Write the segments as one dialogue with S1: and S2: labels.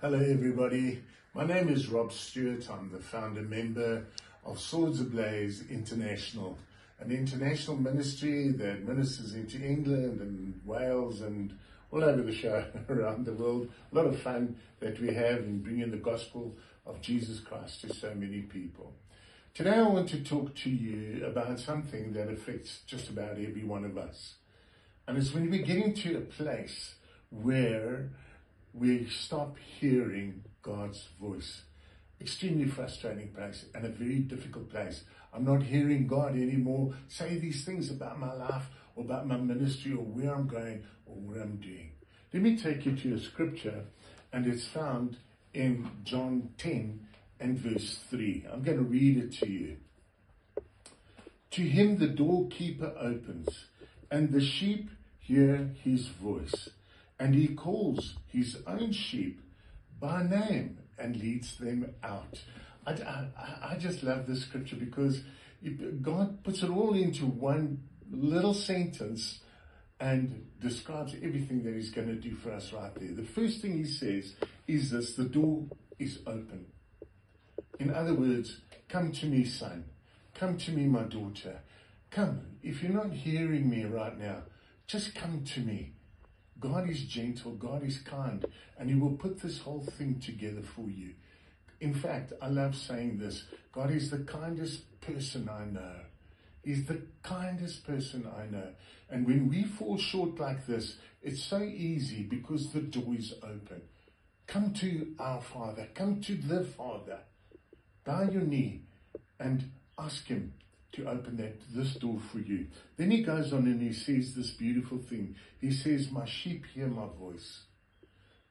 S1: Hello everybody, my name is Rob Stewart. I'm the founder member of Swords Ablaze International, an international ministry that ministers into England and Wales and all over the show around the world. A lot of fun that we have in bringing the gospel of Jesus Christ to so many people. Today I want to talk to you about something that affects just about every one of us. And it's when we get into a place where we stop hearing God's voice. Extremely frustrating place and a very difficult place. I'm not hearing God anymore say these things about my life or about my ministry or where I'm going or what I'm doing. Let me take you to a scripture, and it's found in John 10 and verse 3. I'm going to read it to you. To him the doorkeeper opens, and the sheep hear his voice. And he calls his own sheep by name and leads them out. I just love this scripture because God puts it all into one little sentence and describes everything that he's going to do for us right there. The first thing he says is this: the door is open. In other words, come to me, son. Come to me, my daughter. Come. If you're not hearing me right now, just come to me. God is gentle, God is kind, and he will put this whole thing together for you. In fact, I love saying this: God is the kindest person I know. He's the kindest person I know. And when we fall short like this, it's so easy because the door is open. Come to our Father, come to the Father. Bow your knee and ask him to open this door for you. Then he goes on and he says this beautiful thing. He says, my sheep hear my voice.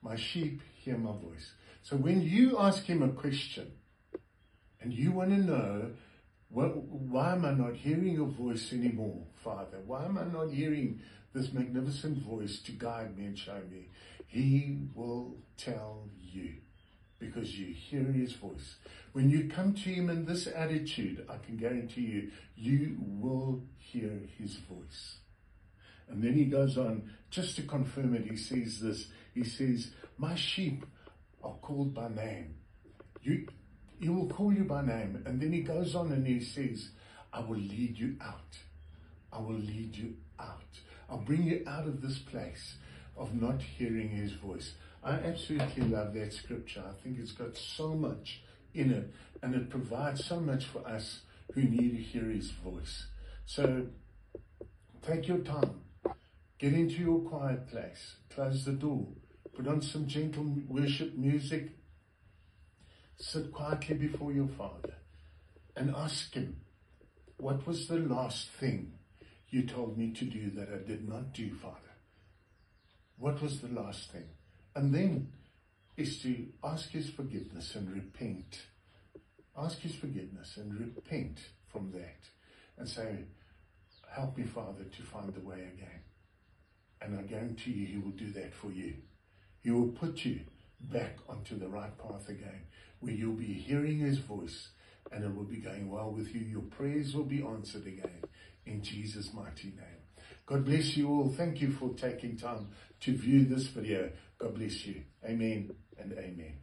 S1: My sheep hear my voice. So when you ask him a question and you want to know, why am I not hearing your voice anymore, Father? Why am I not hearing this magnificent voice to guide me and show me? He will tell you, because you hear his voice. When you come to him in this attitude, I can guarantee you, you will hear his voice. And then he goes on, just to confirm it, he says this. He says, my sheep are called by name. He will call you by name. And then he goes on and he says, I will lead you out. I will lead you out. I'll bring you out of this place of not hearing his voice. I absolutely love that scripture. I think it's got so much in it, and it provides so much for us who need to hear his voice. So take your time, get into your quiet place, close the door, put on some gentle worship music, sit quietly before your Father and ask him, what was the last thing you told me to do that I did not do, Father? What was the last thing? And then is to ask his forgiveness and repent. Ask his forgiveness and repent from that. And say, help me, Father, to find the way again. And I guarantee you, he will do that for you. He will put you back onto the right path again, where you'll be hearing his voice and it will be going well with you. Your prayers will be answered again in Jesus' mighty name. God bless you all. Thank you for taking time to view this video. God bless you. Amen and amen.